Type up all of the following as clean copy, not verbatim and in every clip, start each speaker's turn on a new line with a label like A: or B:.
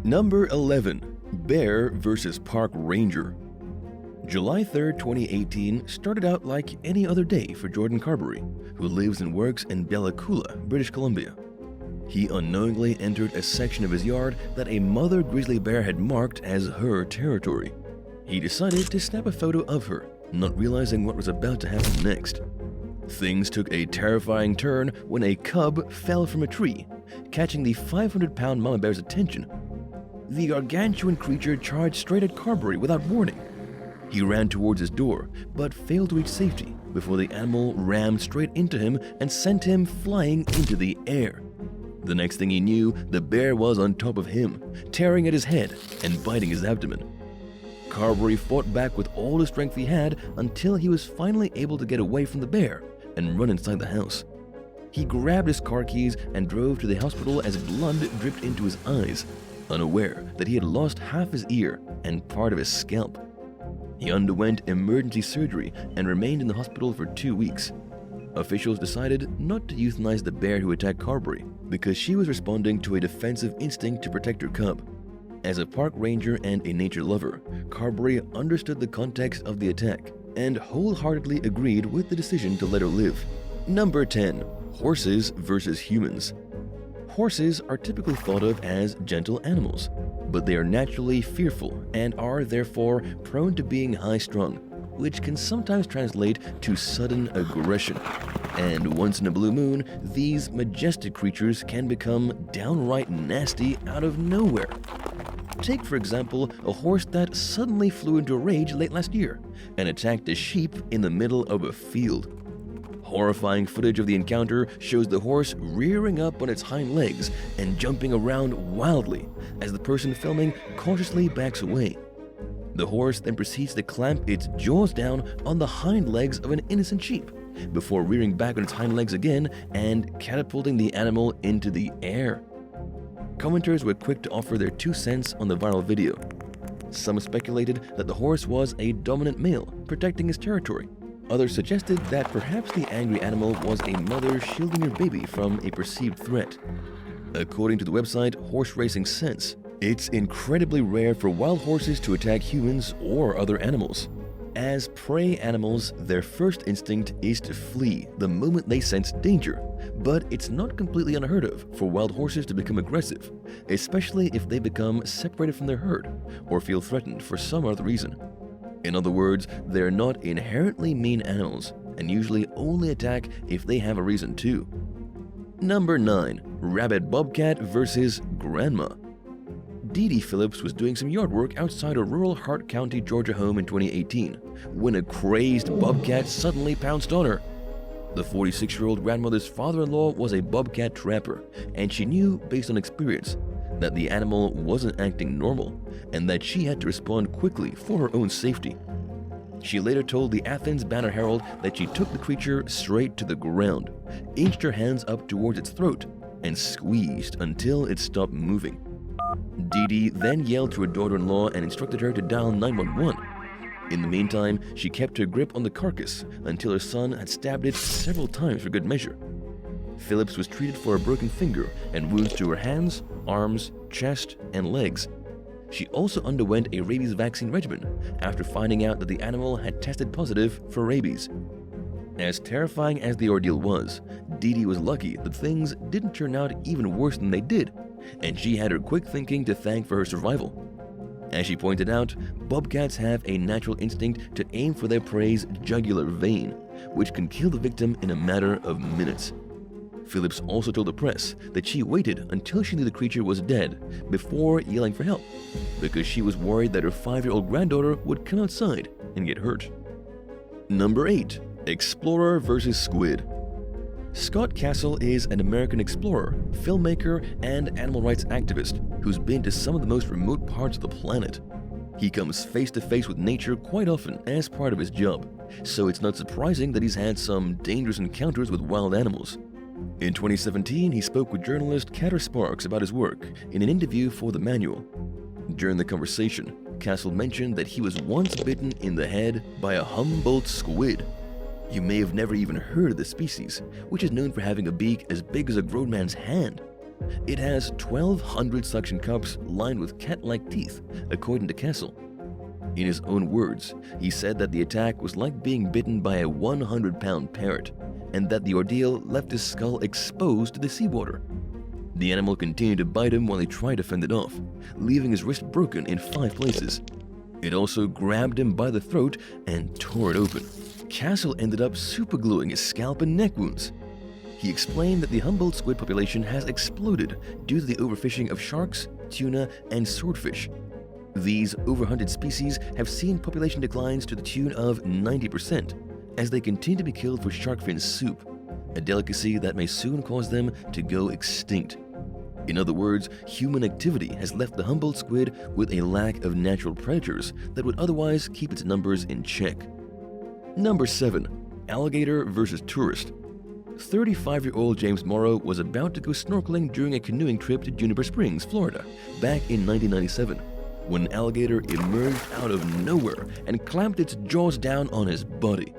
A: Number 11. Bear vs. Park Ranger. July 3, 2018 started out like any other day for Jordan Carberry, who lives and works in Bella Coola, British Columbia. He unknowingly entered a section of his yard that a mother grizzly bear had marked as her territory. He decided to snap a photo of her, not realizing what was about to happen next. Things took a terrifying turn when a cub fell from a tree, catching the 500-pound mama bear's attention. The gargantuan creature charged straight at Carberry without warning. He ran towards his door, but failed to reach safety before the animal rammed straight into him and sent him flying into the air. The next thing he knew, the bear was on top of him, tearing at his head and biting his abdomen. Carberry fought back with all the strength he had until he was finally able to get away from the bear and run inside the house. He grabbed his car keys and drove to the hospital as blood dripped into his eyes, unaware that he had lost half his ear and part of his scalp. He underwent emergency surgery and remained in the hospital for 2 weeks. Officials decided not to euthanize the bear who attacked Carberry because she was responding to a defensive instinct to protect her cub. As a park ranger and a nature lover, Carberry understood the context of the attack and wholeheartedly agreed with the decision to let her live. Number 10. Horses versus humans. Horses are typically thought of as gentle animals, but they are naturally fearful and are therefore prone to being high-strung, which can sometimes translate to sudden aggression. And once in a blue moon, these majestic creatures can become downright nasty out of nowhere. Take, for example, a horse that suddenly flew into a rage late last year and attacked a sheep in the middle of a field. Horrifying footage of the encounter shows the horse rearing up on its hind legs and jumping around wildly as the person filming cautiously backs away. The horse then proceeds to clamp its jaws down on the hind legs of an innocent sheep before rearing back on its hind legs again and catapulting the animal into the air. Commenters were quick to offer their 2 cents on the viral video. Some speculated that the horse was a dominant male protecting his territory. Others suggested that perhaps the angry animal was a mother shielding her baby from a perceived threat. According to the website Horse Racing Sense, it's incredibly rare for wild horses to attack humans or other animals. As prey animals, their first instinct is to flee the moment they sense danger, but it's not completely unheard of for wild horses to become aggressive, especially if they become separated from their herd or feel threatened for some other reason. In other words, they're not inherently mean animals and usually only attack if they have a reason to. Number 9. Rabid bobcat versus grandma. Dee Dee Phillips was doing some yard work outside her rural Hart County, Georgia home in 2018 when a crazed bobcat suddenly pounced on her. The 46-year-old grandmother's father-in-law was a bobcat trapper, and she knew, based on experience, that the animal wasn't acting normal and that she had to respond quickly for her own safety. She later told the Athens Banner-Herald that she took the creature straight to the ground, inched her hands up towards its throat, and squeezed until it stopped moving. Dee Dee then yelled to her daughter-in-law and instructed her to dial 911. In the meantime, she kept her grip on the carcass until her son had stabbed it several times for good measure. Phillips was treated for a broken finger and wounds to her hands, arms, chest, and legs. She also underwent a rabies vaccine regimen after finding out that the animal had tested positive for rabies. As terrifying as the ordeal was, Dee Dee was lucky that things didn't turn out even worse than they did, and she had her quick thinking to thank for her survival. As she pointed out, bobcats have a natural instinct to aim for their prey's jugular vein, which can kill the victim in a matter of minutes. Phillips also told the press that she waited until she knew the creature was dead before yelling for help, because she was worried that her 5-year-old granddaughter would come outside and get hurt. Number 8. Explorer versus Squid. Scott Castle is an American explorer, filmmaker, and animal rights activist who's been to some of the most remote parts of the planet. He comes face to face with nature quite often as part of his job, so it's not surprising that he's had some dangerous encounters with wild animals. In 2017, he spoke with journalist Catter Sparks about his work in an interview for The Manual. During the conversation, Castle mentioned that he was once bitten in the head by a Humboldt squid. You may have never even heard of the species, which is known for having a beak as big as a grown man's hand. It has 1,200 suction cups lined with cat-like teeth, according to Castle. In his own words, he said that the attack was like being bitten by a 100-pound parrot, and that the ordeal left his skull exposed to the seawater. The animal continued to bite him while he tried to fend it off, leaving his wrist broken in 5 places. It also grabbed him by the throat and tore it open. Castle ended up supergluing his scalp and neck wounds. He explained that the Humboldt squid population has exploded due to the overfishing of sharks, tuna, and swordfish. These overhunted species have seen population declines to the tune of 90% as they continue to be killed for shark fin soup, a delicacy that may soon cause them to go extinct. In other words, human activity has left the Humboldt squid with a lack of natural predators that would otherwise keep its numbers in check. Number 7. Alligator versus tourist. 35-year-old James Morrow was about to go snorkeling during a canoeing trip to Juniper Springs, Florida, back in 1997, when an alligator emerged out of nowhere and clamped its jaws down on his body.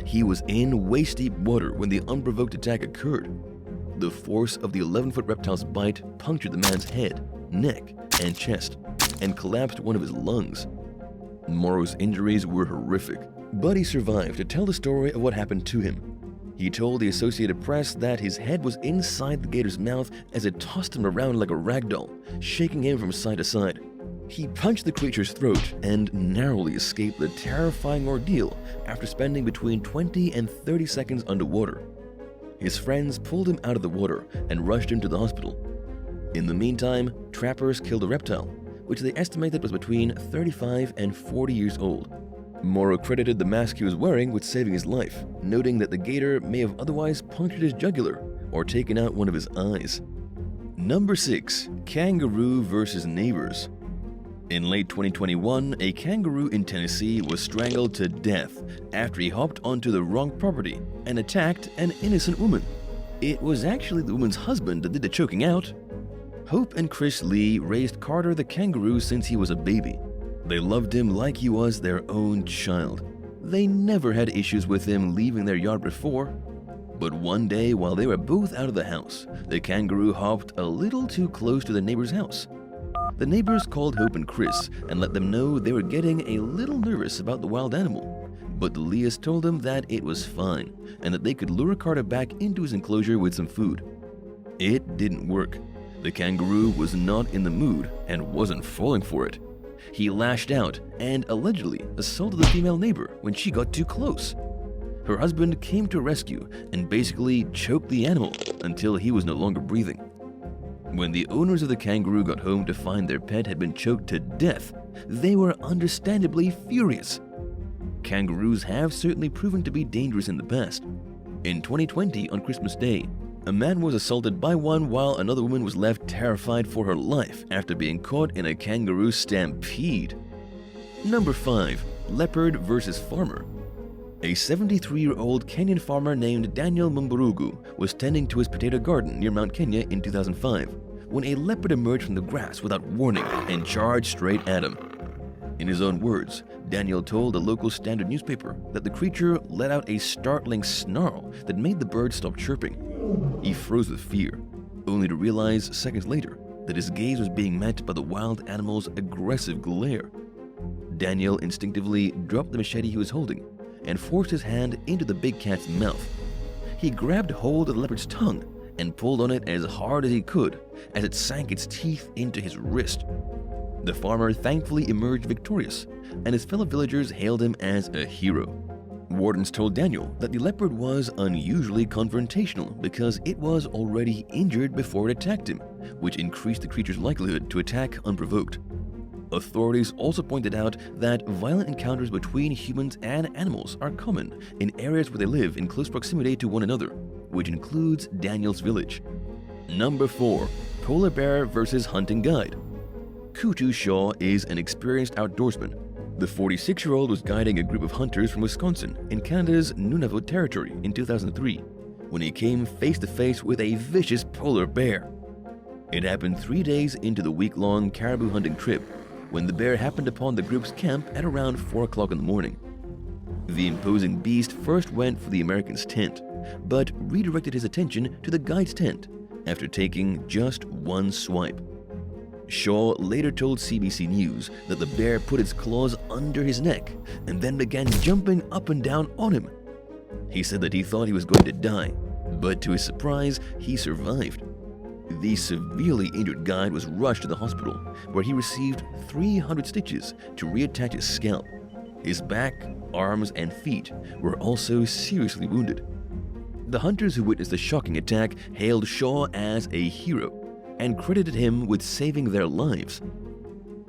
A: He was in waist-deep water when the unprovoked attack occurred. The force of the 11-foot reptile's bite punctured the man's head, neck, and chest, and collapsed one of his lungs. Morrow's injuries were horrific, but he survived to tell the story of what happened to him. He told the Associated Press that his head was inside the gator's mouth as it tossed him around like a rag doll, shaking him from side to side. He punched the creature's throat and narrowly escaped the terrifying ordeal after spending between 20 and 30 seconds underwater. His friends pulled him out of the water and rushed him to the hospital. In the meantime, trappers killed the reptile, which they estimated was between 35 and 40 years old. Morrow credited the mask he was wearing with saving his life, noting that the gator may have otherwise punctured his jugular or taken out one of his eyes. Number 6. Kangaroo versus neighbors. In late 2021, a kangaroo in Tennessee was strangled to death after he hopped onto the wrong property and attacked an innocent woman. It was actually the woman's husband that did the choking out. Hope and Chris Lee raised Carter the kangaroo since he was a baby. They loved him like he was their own child. They never had issues with him leaving their yard before. But one day, while they were both out of the house, the kangaroo hopped a little too close to the neighbor's house. The neighbors called Hope and Chris and let them know they were getting a little nervous about the wild animal. But the Leas told them that it was fine and that they could lure Carter back into his enclosure with some food. It didn't work. The kangaroo was not in the mood and wasn't falling for it. He lashed out and allegedly assaulted the female neighbor when she got too close. Her husband came to rescue and basically choked the animal until he was no longer breathing. When the owners of the kangaroo got home to find their pet had been choked to death, they were understandably furious. Kangaroos have certainly proven to be dangerous in the past. In 2020, on Christmas Day, a man was assaulted by one while another woman was left terrified for her life after being caught in a kangaroo stampede. Number 5. Leopard versus farmer. A 73-year-old Kenyan farmer named Daniel Mumburugu was tending to his potato garden near Mount Kenya in 2005 when a leopard emerged from the grass without warning and charged straight at him. In his own words, Daniel told a local Standard newspaper that the creature let out a startling snarl that made the bird stop chirping. He froze with fear, only to realize seconds later that his gaze was being met by the wild animal's aggressive glare. Daniel instinctively dropped the machete he was holding and forced his hand into the big cat's mouth. He grabbed hold of the leopard's tongue and pulled on it as hard as he could as it sank its teeth into his wrist. The farmer thankfully emerged victorious, and his fellow villagers hailed him as a hero. Wardens told Daniel that the leopard was unusually confrontational because it was already injured before it attacked him, which increased the creature's likelihood to attack unprovoked. Authorities also pointed out that violent encounters between humans and animals are common in areas where they live in close proximity to one another, which includes Daniel's village. Number 4. Polar bear versus hunting guide. Kutu Shaw is an experienced outdoorsman. The 46-year-old was guiding a group of hunters from Wisconsin in Canada's Nunavut territory in 2003 when he came face to face with a vicious polar bear. It happened 3 days into the week-long caribou hunting trip when the bear happened upon the group's camp at around 4 o'clock in the morning. The imposing beast first went for the American's tent, but redirected his attention to the guide's tent after taking just one swipe. Shaw later told CBC News that the bear put its claws under his neck and then began jumping up and down on him. He said that he thought he was going to die, but to his surprise, he survived. The severely injured guide was rushed to the hospital, where he received 300 stitches to reattach his scalp. His back, arms, and feet were also seriously wounded. The hunters who witnessed the shocking attack hailed Shaw as a hero and credited him with saving their lives.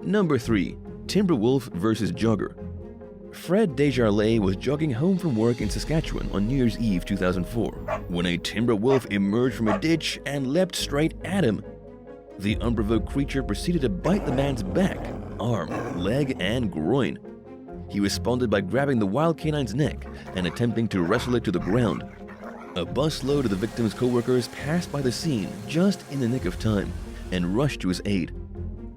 A: Number 3. Timber wolf versus jogger. Fred Desjardins was jogging home from work in Saskatchewan on New Year's Eve 2004 when a timber wolf emerged from a ditch and leapt straight at him. The unprovoked creature proceeded to bite the man's back, arm, leg, and groin. He responded by grabbing the wild canine's neck and attempting to wrestle it to the ground. A busload of the victim's co-workers passed by the scene just in the nick of time and rushed to his aid.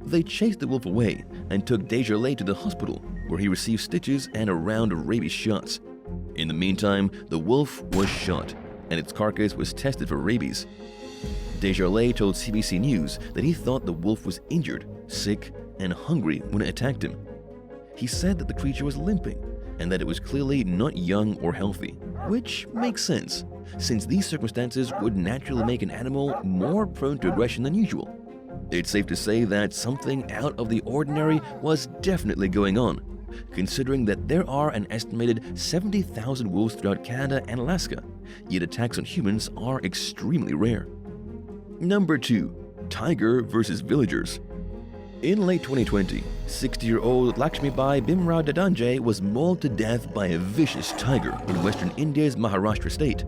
A: They chased the wolf away and took Desjardins to the hospital, where he received stitches and a round of rabies shots. In the meantime, the wolf was shot and its carcass was tested for rabies. Desjardins told CBC News that he thought the wolf was injured, sick, and hungry when it attacked him. He said that the creature was limping and that it was clearly not young or healthy, which makes sense, since these circumstances would naturally make an animal more prone to aggression than usual. It's safe to say that something out of the ordinary was definitely going on, considering that there are an estimated 70,000 wolves throughout Canada and Alaska, yet attacks on humans are extremely rare. Number 2. Tiger versus villagers. In late 2020, 60-year-old Lakshmibai Bimrao Dadanje was mauled to death by a vicious tiger in western India's Maharashtra state.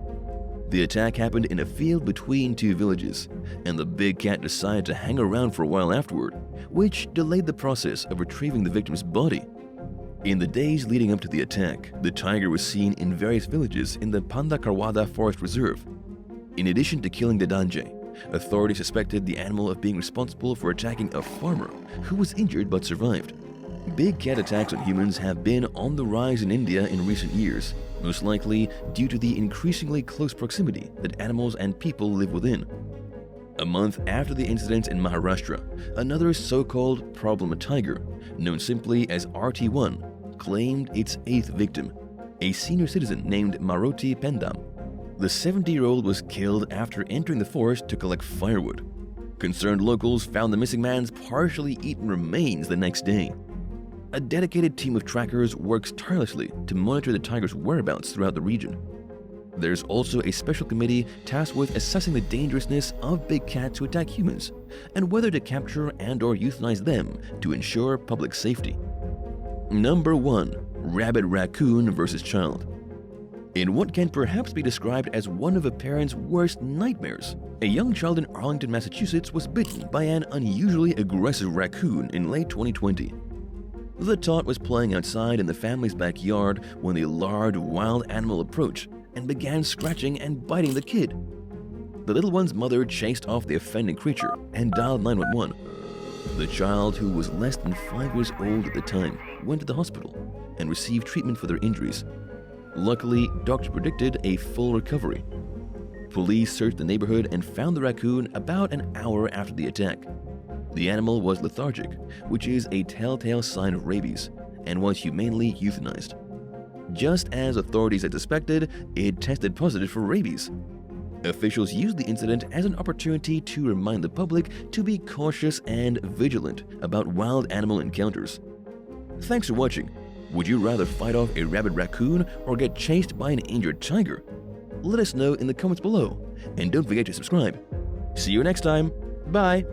A: The attack happened in a field between two villages, and the big cat decided to hang around for a while afterward, which delayed the process of retrieving the victim's body. In the days leading up to the attack, the tiger was seen in various villages in the Pandakarwada Forest Reserve. In addition to killing Dadanje, authorities suspected the animal of being responsible for attacking a farmer who was injured but survived. Big cat attacks on humans have been on the rise in India in recent years, most likely due to the increasingly close proximity that animals and people live within. A month after the incident in Maharashtra, another so-called problem tiger, known simply as RT1, claimed its 8th victim, a senior citizen named Maruti Pendam. The 70-year-old was killed after entering the forest to collect firewood. Concerned locals found the missing man's partially eaten remains the next day. A dedicated team of trackers works tirelessly to monitor the tiger's whereabouts throughout the region. There's also a special committee tasked with assessing the dangerousness of big cats who attack humans and whether to capture and/or euthanize them to ensure public safety. Number 1. Rabid raccoon versus child. In what can perhaps be described as one of a parent's worst nightmares, a young child in Arlington, Massachusetts was bitten by an unusually aggressive raccoon in late 2020. The tot was playing outside in the family's backyard when the large wild animal approached and began scratching and biting the kid. The little one's mother chased off the offending creature and dialed 911. The child, who was less than 5 years old at the time, went to the hospital and received treatment for their injuries. Luckily, doctors predicted a full recovery. Police searched the neighborhood and found the raccoon about an hour after the attack. The animal was lethargic, which is a telltale sign of rabies, and was humanely euthanized. Just as authorities had suspected, it tested positive for rabies. Officials used the incident as an opportunity to remind the public to be cautious and vigilant about wild animal encounters. Thanks for watching. Would you rather fight off a rabid raccoon or get chased by an injured tiger? Let us know in the comments below, and don't forget to subscribe. See you next time. Bye!